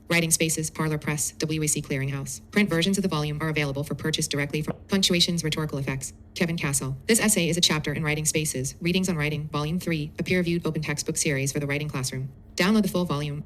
Writing Spaces, Parlor Press, WAC Clearinghouse. Print versions of the volume are available for purchase directly from Punctuation's Rhetorical Effects. Kevin Cassell. This essay is a chapter in Writing Spaces, Readings on Writing, Volume 3, a peer-reviewed open textbook series for the writing classroom. Download the full volume.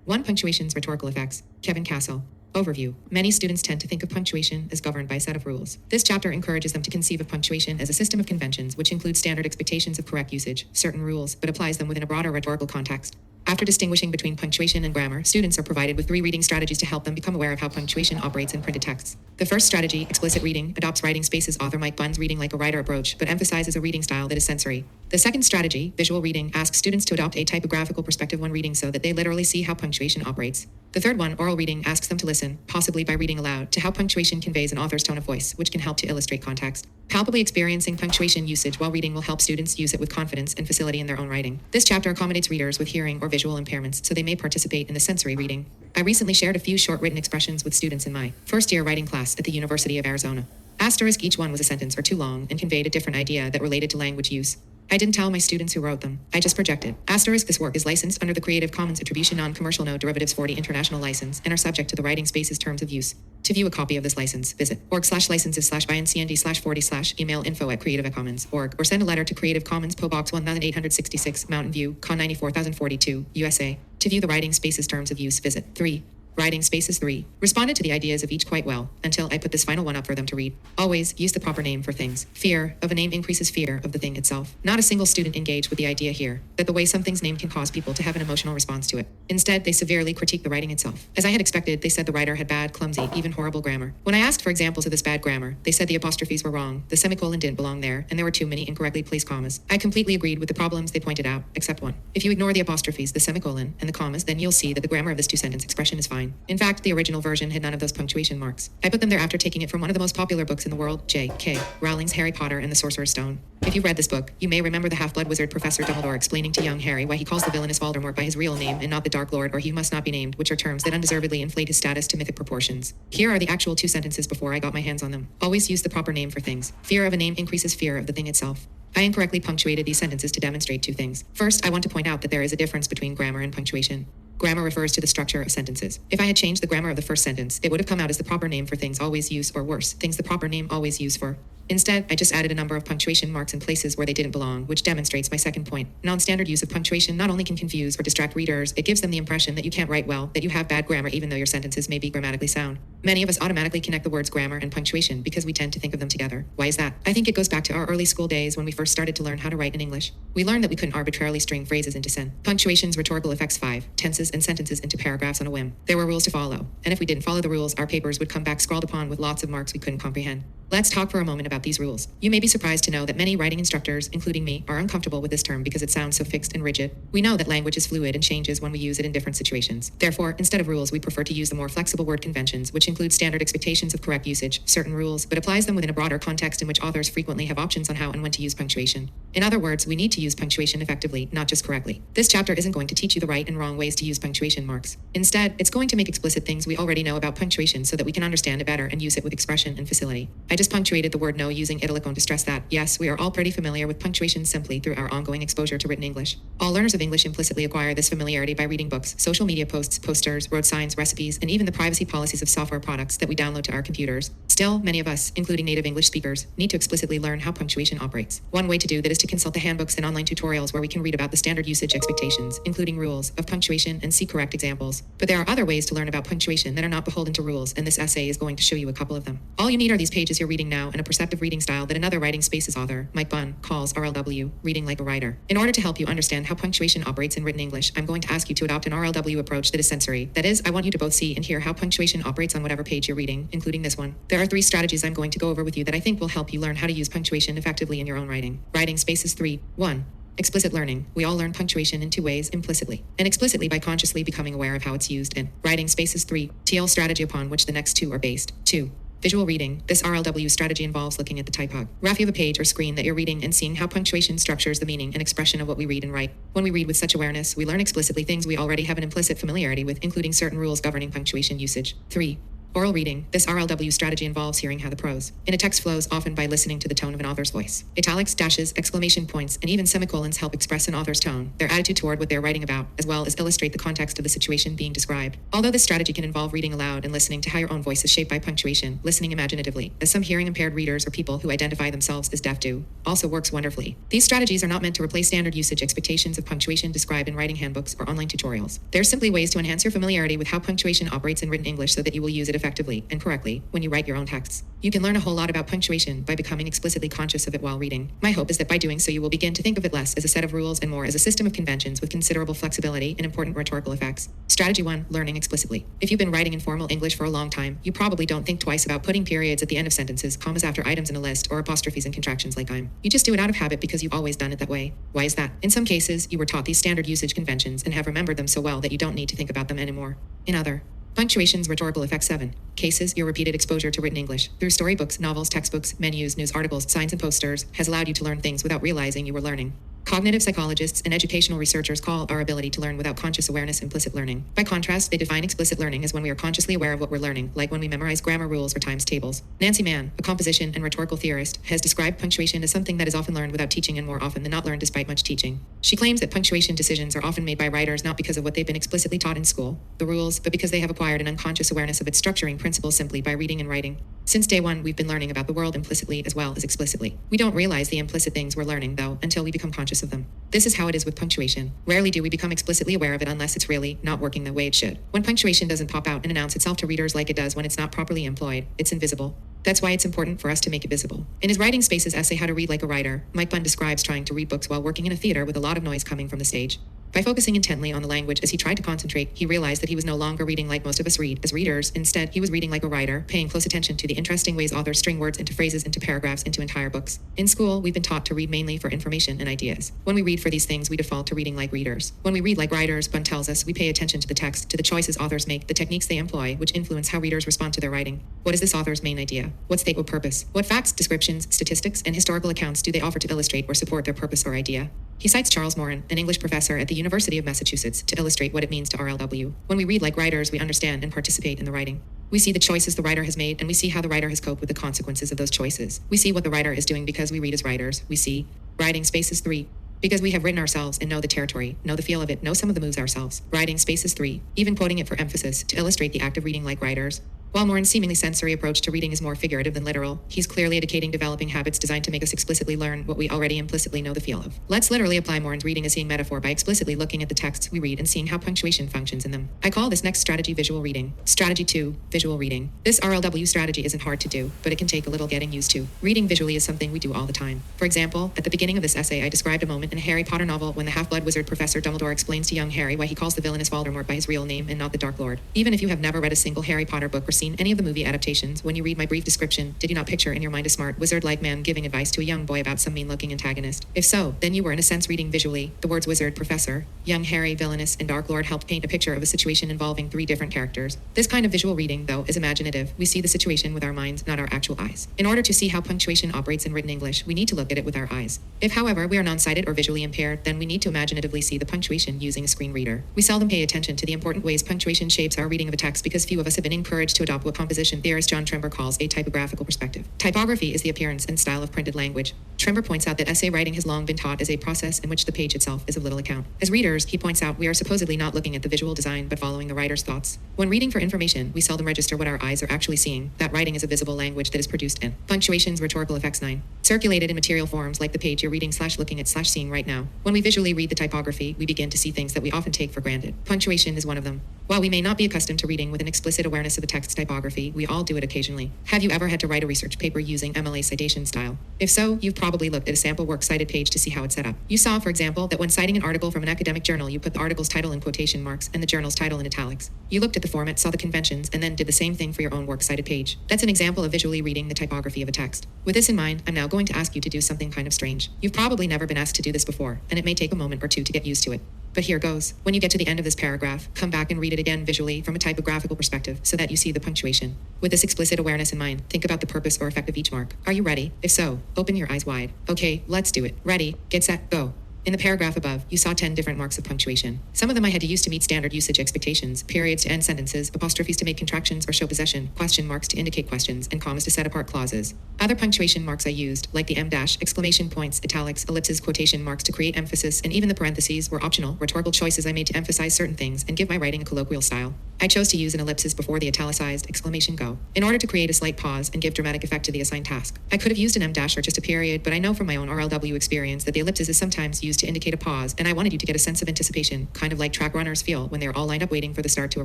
1. Punctuation's Rhetorical Effects. Kevin Cassell. Overview. Many students tend to think of punctuation as governed by a set of rules. This chapter encourages them to conceive of punctuation as a system of conventions which includes standard expectations of correct usage, certain rules, but applies them within a broader rhetorical context. After distinguishing between punctuation and grammar, students are provided with 3 reading strategies to help them become aware of how punctuation operates in printed texts. The first strategy, explicit reading, adopts Writing Spaces author Mike Bunn's reading like a writer approach, but emphasizes a reading style that is sensory. The second strategy, visual reading, asks students to adopt a typographical perspective when reading so that they literally see how punctuation operates. The third one, oral reading, asks them to listen, possibly by reading aloud, to how punctuation conveys an author's tone of voice, which can help to illustrate context. Palpably experiencing punctuation usage while reading will help students use it with confidence and facility in their own writing. This chapter accommodates readers with hearing or visual impairments, so they may participate in the sensory reading. I recently shared a few short written expressions with students in my first-year writing class at the University of Arizona. Asterisk each one was a sentence or too long and conveyed a different idea that related to language use. I didn't tell my students who wrote them. I just projected. Asterisk this work is licensed under the Creative Commons Attribution Non-Commercial No Derivatives 40 International License and are subject to the Writing Spaces terms of use. To view a copy of this license, visit org/licenses/by-ncnd/40/ email info@creativecommons.org or send a letter to Creative Commons PO Box 1866 Mountain View, Con 94042, USA. To view the Writing Spaces terms of use, visit 3. Writing Spaces 3. Responded to the ideas of each quite well, until I put this final one up for them to read. Always use the proper name for things. Fear of a name increases fear of the thing itself. Not a single student engaged with the idea here, that the way something's named can cause people to have an emotional response to it. Instead, they severely critique the writing itself. As I had expected, they said the writer had bad, clumsy, even horrible grammar. When I asked for examples of this bad grammar, they said the apostrophes were wrong, the semicolon didn't belong there, and there were too many incorrectly placed commas. I completely agreed with the problems they pointed out, except one. If you ignore the apostrophes, the semicolon, and the commas, then you'll see that the grammar of this two-sentence expression is fine. In fact, the original version had none of those punctuation marks. I put them there after taking it from one of the most popular books in the world, J.K. Rowling's Harry Potter and the Sorcerer's Stone. If you've read this book, you may remember the half-blood wizard Professor Dumbledore explaining to young Harry why he calls the villainous Voldemort by his real name and not the Dark Lord or he must not be named, which are terms that undeservedly inflate his status to mythic proportions. Here are the actual 2 sentences before I got my hands on them. Always use the proper name for things. Fear of a name increases fear of the thing itself. I incorrectly punctuated these sentences to demonstrate 2 things. First, I want to point out that there is a difference between grammar and punctuation. Grammar refers to the structure of sentences. If I had changed the grammar of the first sentence, it would have come out as the proper name for things always use, or worse, things the proper name always use for. Instead, I just added a number of punctuation marks in places where they didn't belong, which demonstrates my second point. Non-standard use of punctuation not only can confuse or distract readers, it gives them the impression that you can't write well, that you have bad grammar even though your sentences may be grammatically sound. Many of us automatically connect the words grammar and punctuation because we tend to think of them together. Why is that? I think it goes back to our early school days when we first started to learn how to write in English. We learned that we couldn't arbitrarily string phrases into Punctuation's Rhetorical Effects 5, tenses and sentences into paragraphs on a whim. There were rules to follow, and if we didn't follow the rules, our papers would come back scrawled upon with lots of marks we couldn't comprehend. Let's talk for a moment about these rules. You may be surprised to know that many writing instructors, including me, are uncomfortable with this term because it sounds so fixed and rigid. We know that language is fluid and changes when we use it in different situations. Therefore, instead of rules, we prefer to use the more flexible word conventions, which include standard expectations of correct usage, certain rules, but applies them within a broader context in which authors frequently have options on how and when to use punctuation. In other words, we need to use punctuation effectively, not just correctly. This chapter isn't going to teach you the right and wrong ways to use punctuation marks. Instead, it's going to make explicit things we already know about punctuation so that we can understand it better and use it with expression and facility. I just punctuated the word no using idyllicon to stress that, yes, we are all pretty familiar with punctuation simply through our ongoing exposure to written English. All learners of English implicitly acquire this familiarity by reading books, social media posts, posters, road signs, recipes, and even the privacy policies of software products that we download to our computers. Still, many of us, including native English speakers, need to explicitly learn how punctuation operates. One way to do that is to consult the handbooks and online tutorials where we can read about the standard usage expectations, including rules, of punctuation and see correct examples. But there are other ways to learn about punctuation that are not beholden to rules, and this essay is going to show you a couple of them. All you need are these pages you're reading now and a perceptive reading style that another Writing Spaces author, Mike Bunn, calls RLW, reading like a writer. In order to help you understand how punctuation operates in written English, I'm going to ask you to adopt an RLW approach that is sensory. That is, I want you to both see and hear how punctuation operates on whatever page you're reading, including this one. There are 3 strategies I'm going to go over with you that I think will help you learn how to use punctuation effectively in your own writing. Writing Spaces 3. 1. Explicit learning. We all learn punctuation in 2 ways, implicitly, and explicitly by consciously becoming aware of how it's used in Writing Spaces 3. TL strategy upon which the next 2 are based. 2. Visual reading. This RLW strategy involves looking at the typography of a page or screen that you're reading and seeing how punctuation structures the meaning and expression of what we read and write. When we read with such awareness, we learn explicitly things we already have an implicit familiarity with, including certain rules governing punctuation usage. 3. Oral reading. This RLW strategy involves hearing how the prose in a text flows, often by listening to the tone of an author's voice. Italics, dashes, exclamation points, and even semicolons help express an author's tone, their attitude toward what they're writing about, as well as illustrate the context of the situation being described. Although this strategy can involve reading aloud and listening to how your own voice is shaped by punctuation, listening imaginatively, as some hearing-impaired readers or people who identify themselves as deaf do, also works wonderfully. These strategies are not meant to replace standard usage expectations of punctuation described in writing handbooks or online tutorials. They're simply ways to enhance your familiarity with how punctuation operates in written English so that you will use it effectively and correctly when you write your own texts. You can learn a whole lot about punctuation by becoming explicitly conscious of it while reading. My hope is that by doing so you will begin to think of it less as a set of rules and more as a system of conventions with considerable flexibility and important rhetorical effects. Strategy 1. Learning explicitly. If you've been writing in formal English for a long time, you probably don't think twice about putting periods at the end of sentences, commas after items in a list, or apostrophes and contractions like I'm. You just do it out of habit because you've always done it that way. Why is that? In some cases, you were taught these standard usage conventions and have remembered them so well that you don't need to think about them anymore. In other Punctuation's rhetorical effect 7. Cases. Your repeated exposure to written English through storybooks, novels, textbooks, menus, news articles, signs, and posters has allowed you to learn things without realizing you were learning. Cognitive psychologists and educational researchers call our ability to learn without conscious awareness implicit learning. By contrast, they define explicit learning as when we are consciously aware of what we're learning, like when we memorize grammar rules or times tables. Nancy Mann, a composition and rhetorical theorist, has described punctuation as something that is often learned without teaching and more often than not learned despite much teaching. She claims that punctuation decisions are often made by writers not because of what they've been explicitly taught in school, the rules, but because they have acquired an unconscious awareness of its structuring principles simply by reading and writing. Since day one, we've been learning about the world implicitly as well as explicitly. We don't realize the implicit things we're learning, though, until we become conscious of them. This is how it is with punctuation. Rarely do we become explicitly aware of it unless it's really not working the way it should. When punctuation doesn't pop out and announce itself to readers like it does when it's not properly employed, it's invisible. That's why it's important for us to make it visible. In his Writing Spaces essay, How to Read Like a Writer, Mike Bunn describes trying to read books while working in a theater with a lot of noise coming from the stage. By focusing intently on the language as he tried to concentrate, he realized that he was no longer reading like most of us read as readers. Instead, he was reading like a writer, paying close attention to the interesting ways authors string words into phrases, into paragraphs, into entire books. In school, we've been taught to read mainly for information and ideas. When we read for these things, we default to reading like readers. When we read like writers, Bunn tells us, we pay attention to the text, to the choices authors make, the techniques they employ, which influence how readers respond to their writing. What is this author's main idea? What's their purpose? What facts, descriptions, statistics, and historical accounts do they offer to illustrate or support their purpose or idea? He cites Charles Morin, an English professor at the University of Massachusetts, to illustrate what it means to RLW. When we read like writers, we understand and participate in the writing. We see the choices the writer has made, and we see how the writer has coped with the consequences of those choices. We see what the writer is doing because we read as writers. We see Writing Spaces 3. Because we have written ourselves and know the territory, know the feel of it, know some of the moves ourselves. Writing Spaces 3. Even quoting it for emphasis, to illustrate the act of reading like writers. While Morin's seemingly sensory approach to reading is more figurative than literal, he's clearly indicating developing habits designed to make us explicitly learn what we already implicitly know the feel of. Let's literally apply Morin's reading as seeing metaphor by explicitly looking at the texts we read and seeing how punctuation functions in them. I call this next strategy visual reading. Strategy 2, visual reading. This RLW strategy isn't hard to do, but it can take a little getting used to. Reading visually is something we do all the time. For example, at the beginning of this essay, I described a moment in a Harry Potter novel when the half-blood wizard Professor Dumbledore explains to young Harry why he calls the villainous Voldemort by his real name and not the Dark Lord. Even if you have never read a single Harry Potter book or seen any of the movie adaptations, when you read my brief description, did you not picture in your mind a smart, wizard-like man giving advice to a young boy about some mean-looking antagonist? If so, then you were in a sense reading visually. The words wizard, professor, young Harry, villainous, and Dark Lord helped paint a picture of a situation involving 3 different characters. This kind of visual reading, though, is imaginative. We see the situation with our minds, not our actual eyes. In order to see how punctuation operates in written English, we need to look at it with our eyes. If, however, we are non-sighted or visually impaired, then we need to imaginatively see the punctuation using a screen reader. We seldom pay attention to the important ways punctuation shapes our reading of a text because few of us have been encouraged to adopt what composition theorist John Trimber calls a typographical perspective. Typography is the appearance and style of printed language. Trimber points out that essay writing has long been taught as a process in which the page itself is of little account. As readers, he points out, we are supposedly not looking at the visual design but following the writer's thoughts. When reading for information, we seldom register what our eyes are actually seeing. That writing is a visible language that is produced in Punctuation's rhetorical effects 9. Circulated in material forms like the page you're reading / looking at / seeing right now. When we visually read the typography, we begin to see things that we often take for granted. Punctuation is one of them. While we may not be accustomed to reading with an explicit awareness of a text's typography, we all do it occasionally. Have you ever had to write a research paper using MLA citation style? If so, you've probably looked at a sample works cited page to see how it's set up. You saw, for example, that when citing an article from an academic journal, you put the article's title in quotation marks and the journal's title in italics. You looked at the format, saw the conventions, and then did the same thing for your own works cited page. That's an example of visually reading the typography of a text. With this in mind, I'm now going to ask you to do something kind of strange. You've probably never been asked to do this before, and it may take a moment or two to get used to it. But here goes. When you get to the end of this paragraph, come back and read it again visually from a typographical perspective so that you see the punctuation. With this explicit awareness in mind, think about the purpose or effect of each mark. Are you ready? If so, open your eyes wide. Okay, let's do it. Ready, get set, go. In the paragraph above, you saw 10 different marks of punctuation. Some of them I had to use to meet standard usage expectations: periods to end sentences, apostrophes to make contractions or show possession, question marks to indicate questions, and commas to set apart clauses. Other punctuation marks I used, like the em dash, exclamation points, italics, ellipses, quotation marks to create emphasis, and even the parentheses, were optional, rhetorical choices I made to emphasize certain things and give my writing a colloquial style. I chose to use an ellipsis before the italicized exclamation go, in order to create a slight pause and give dramatic effect to the assigned task. I could have used an em dash or just a period, but I know from my own RLW experience that the ellipsis is sometimes used to indicate a pause, and I wanted you to get a sense of anticipation, kind of like track runners feel when they're all lined up waiting for the start to a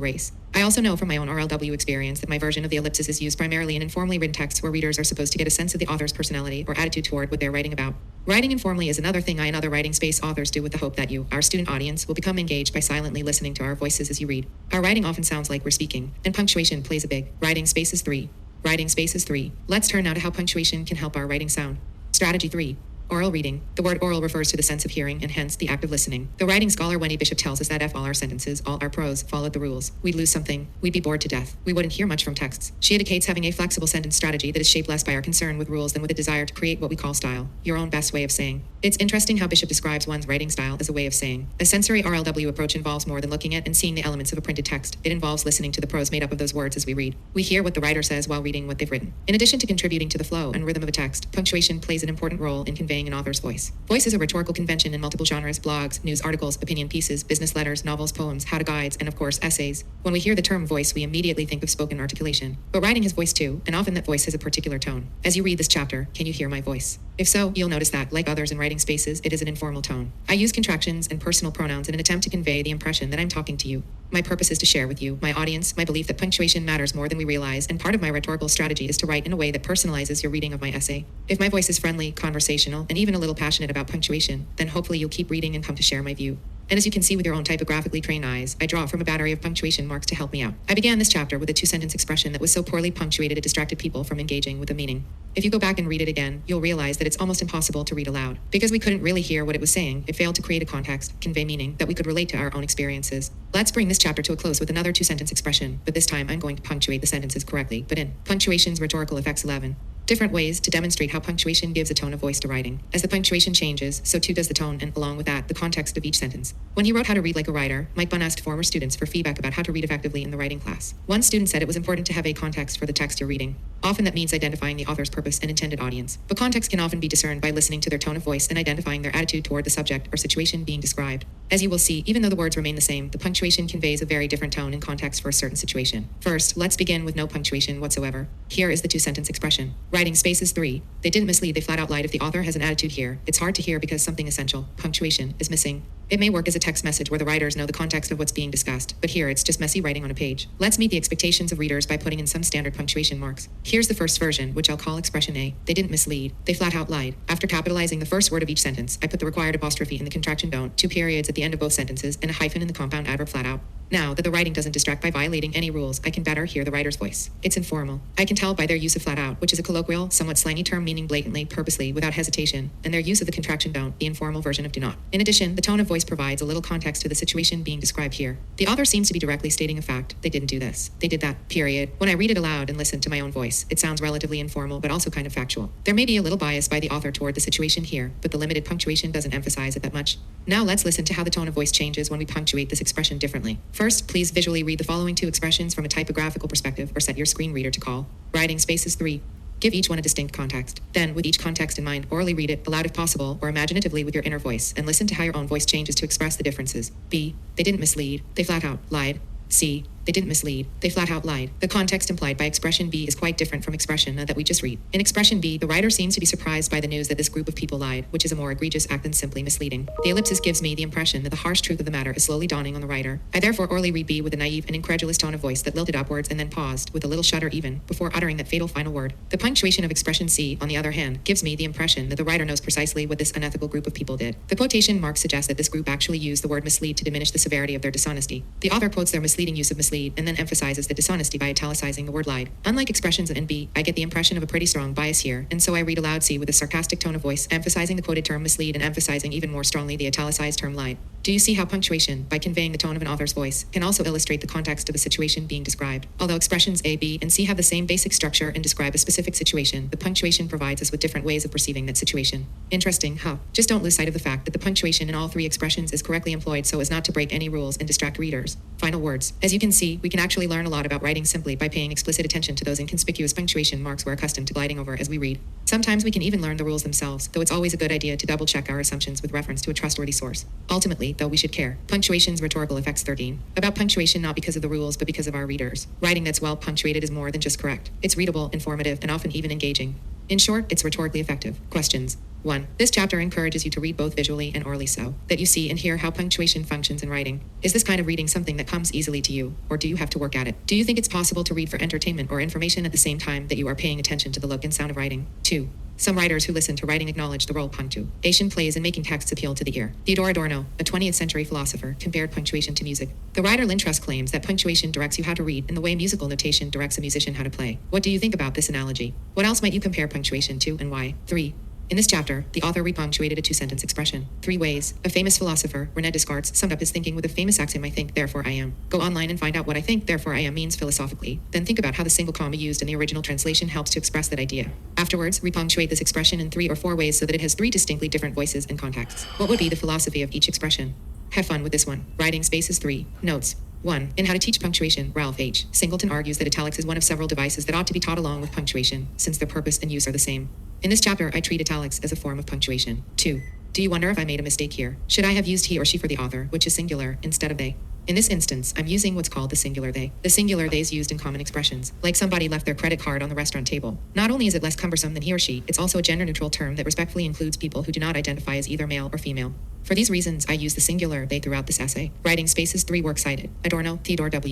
race. I also know from my own RLW experience that my version of the ellipsis is used primarily in informally written texts where readers are supposed to get a sense of the author's personality or attitude toward what they're writing about. Writing informally is another thing I and other writing space authors do with the hope that you, our student audience, will become engaged by silently listening to our voices as you read. Our writing often sounds like we're speaking, and punctuation plays a big writing space is 3. Writing space is 3. Let's turn now to how punctuation can help our writing sound. Strategy 3. Oral reading. The word oral refers to the sense of hearing and hence the act of listening. The writing scholar Wendy Bishop tells us that if all our sentences, all our prose, followed the rules, we'd lose something. We'd be bored to death. We wouldn't hear much from texts. She indicates having a flexible sentence strategy that is shaped less by our concern with rules than with a desire to create what we call style, your own best way of saying. It's interesting how Bishop describes one's writing style as a way of saying. A sensory RLW approach involves more than looking at and seeing the elements of a printed text. It involves listening to the prose made up of those words as we read. We hear what the writer says while reading what they've written. In addition to contributing to the flow and rhythm of a text, punctuation plays an important role in conveying an author's voice. Voice is a rhetorical convention in multiple genres: blogs, news articles, opinion pieces, business letters, novels, poems, how-to guides, and of course, essays. When we hear the term voice, we immediately think of spoken articulation. But writing has voice too, and often that voice has a particular tone. As you read this chapter, can you hear my voice? If so, you'll notice that, like others in writing spaces, it is an informal tone. I use contractions and personal pronouns in an attempt to convey the impression that I'm talking to you. My purpose is to share with you, my audience, my belief that punctuation matters more than we realize, and part of my rhetorical strategy is to write in a way that personalizes your reading of my essay. If my voice is friendly, conversational, and even a little passionate about punctuation, then hopefully you'll keep reading and come to share my view. And as you can see with your own typographically trained eyes, I draw from a battery of punctuation marks to help me out. I began this chapter with a 2-sentence expression that was so poorly punctuated it distracted people from engaging with the meaning. If you go back and read it again, you'll realize that it's almost impossible to read aloud. Because we couldn't really hear what it was saying, it failed to create a context, convey meaning, that we could relate to our own experiences. Let's bring this chapter to a close with another 2-sentence expression, but this time I'm going to punctuate the sentences correctly, but in Punctuation's Rhetorical Effects 11. Different ways to demonstrate how punctuation gives a tone of voice to writing. As the punctuation changes, so too does the tone and, along with that, the context of each sentence. When he wrote How to Read Like a Writer, Mike Bunn asked former students for feedback about how to read effectively in the writing class. One student said it was important to have a context for the text you're reading. Often that means identifying the author's purpose and intended audience. But context can often be discerned by listening to their tone of voice and identifying their attitude toward the subject or situation being described. As you will see, even though the words remain the same, the punctuation conveys a very different tone and context for a certain situation. First, let's begin with no punctuation whatsoever. Here is the 2-sentence expression. Writing space is 3. They didn't mislead, they flat out lied. If the author has an attitude here, it's hard to hear because something essential, punctuation, is missing. It may work as a text message where the writers know the context of what's being discussed, but here it's just messy writing on a page. Let's meet the expectations of readers by putting in some standard punctuation marks. Here's the first version, which I'll call expression A. They didn't mislead, they flat out lied. After capitalizing the first word of each sentence, I put the required apostrophe in the contraction don't, 2 periods at the end of both sentences, and a hyphen in the compound adverb flat out. Now that the writing doesn't distract by violating any rules, I can better hear the writer's voice. It's informal. I can tell by their use of flat out, which is a colloquial, somewhat slangy term meaning blatantly, purposely, without hesitation, and their use of the contraction don't, the informal version of do not. In addition, the tone of voice provides a little context to the situation being described here. The author seems to be directly stating a fact. They didn't do this. They did that, period. When I read it aloud and listen to my own voice, it sounds relatively informal, but also kind of factual. There may be a little bias by the author toward the situation here, but the limited punctuation doesn't emphasize it that much. Now let's listen to how the tone of voice changes when we punctuate this expression differently. First, please visually read the following 2 expressions from a typographical perspective, or set your screen reader to call. Writing space is 3. Give each one a distinct context. Then, with each context in mind, orally read it, aloud if possible, or imaginatively with your inner voice, and listen to how your own voice changes to express the differences. B. They didn't mislead. They flat out lied. C. They didn't mislead. They flat out lied. The context implied by expression B is quite different from expression that we just read. In expression B, the writer seems to be surprised by the news that this group of people lied, which is a more egregious act than simply misleading. The ellipsis gives me the impression that the harsh truth of the matter is slowly dawning on the writer. I therefore orally read B with a naive and incredulous tone of voice that lilted upwards and then paused, with a little shudder even, before uttering that fatal final word. The punctuation of expression C, on the other hand, gives me the impression that the writer knows precisely what this unethical group of people did. The quotation marks suggest that this group actually used the word mislead to diminish the severity of their dishonesty. The author quotes their misleading use of mislead mislead, and then emphasizes the dishonesty by italicizing the word lied. Unlike expressions in B, I get the impression of a pretty strong bias here, and so I read aloud C with a sarcastic tone of voice, emphasizing the quoted term mislead and emphasizing even more strongly the italicized term lied. Do you see how punctuation, by conveying the tone of an author's voice, can also illustrate the context of the situation being described? Although expressions A, B, and C have the same basic structure and describe a specific situation, the punctuation provides us with different ways of perceiving that situation. Interesting, huh? Just don't lose sight of the fact that the punctuation in all three expressions is correctly employed so as not to break any rules and distract readers. Final words. As you can see, we can actually learn a lot about writing simply by paying explicit attention to those inconspicuous punctuation marks we're accustomed to gliding over as we read. Sometimes we can even learn the rules themselves, though it's always a good idea to double-check our assumptions with reference to a trustworthy source. Ultimately, though, we should care. Punctuation's rhetorical effects 13. About punctuation not because of the rules but because of our readers. Writing that's well punctuated is more than just correct. It's readable, informative, and often even engaging. In short, it's rhetorically effective. Questions. 1. This chapter encourages you to read both visually and orally so that you see and hear how punctuation functions in writing. Is this kind of reading something that comes easily to you, or do you have to work at it? Do you think it's possible to read for entertainment or information at the same time that you are paying attention to the look and sound of writing? 2. Some writers who listen to writing acknowledge the role punctuation plays in making texts appeal to the ear. Theodore Adorno, a 20th century philosopher, compared punctuation to music. The writer Lynn Truss claims that punctuation directs you how to read in the way musical notation directs a musician how to play. What do you think about this analogy? What else might you compare punctuation to and why? 3. In this chapter, the author repunctuated a two-sentence expression. 3 ways. A famous philosopher, René Descartes, summed up his thinking with a famous axiom: I think, therefore I am. Go online and find out what I think, therefore I am means philosophically. Then think about how the single comma used in the original translation helps to express that idea. Afterwards, repunctuate this expression in 3 or 4 ways so that it has 3 distinctly different voices and contexts. What would be the philosophy of each expression? Have fun with this one. Writing spaces 3. Notes. 1. In How to Teach Punctuation, Ralph H. Singleton argues that italics is one of several devices that ought to be taught along with punctuation, since their purpose and use are the same. In this chapter, I treat italics as a form of punctuation. 2. Do you wonder if I made a mistake here? Should I have used he or she for the author, which is singular, instead of they? In this instance, I'm using what's called the singular they. The singular they is used in common expressions, like somebody left their credit card on the restaurant table. Not only is it less cumbersome than he or she, it's also a gender-neutral term that respectfully includes people who do not identify as either male or female. For these reasons, I use the singular they throughout this essay. Writing spaces 3 works cited. Adorno, Theodore W.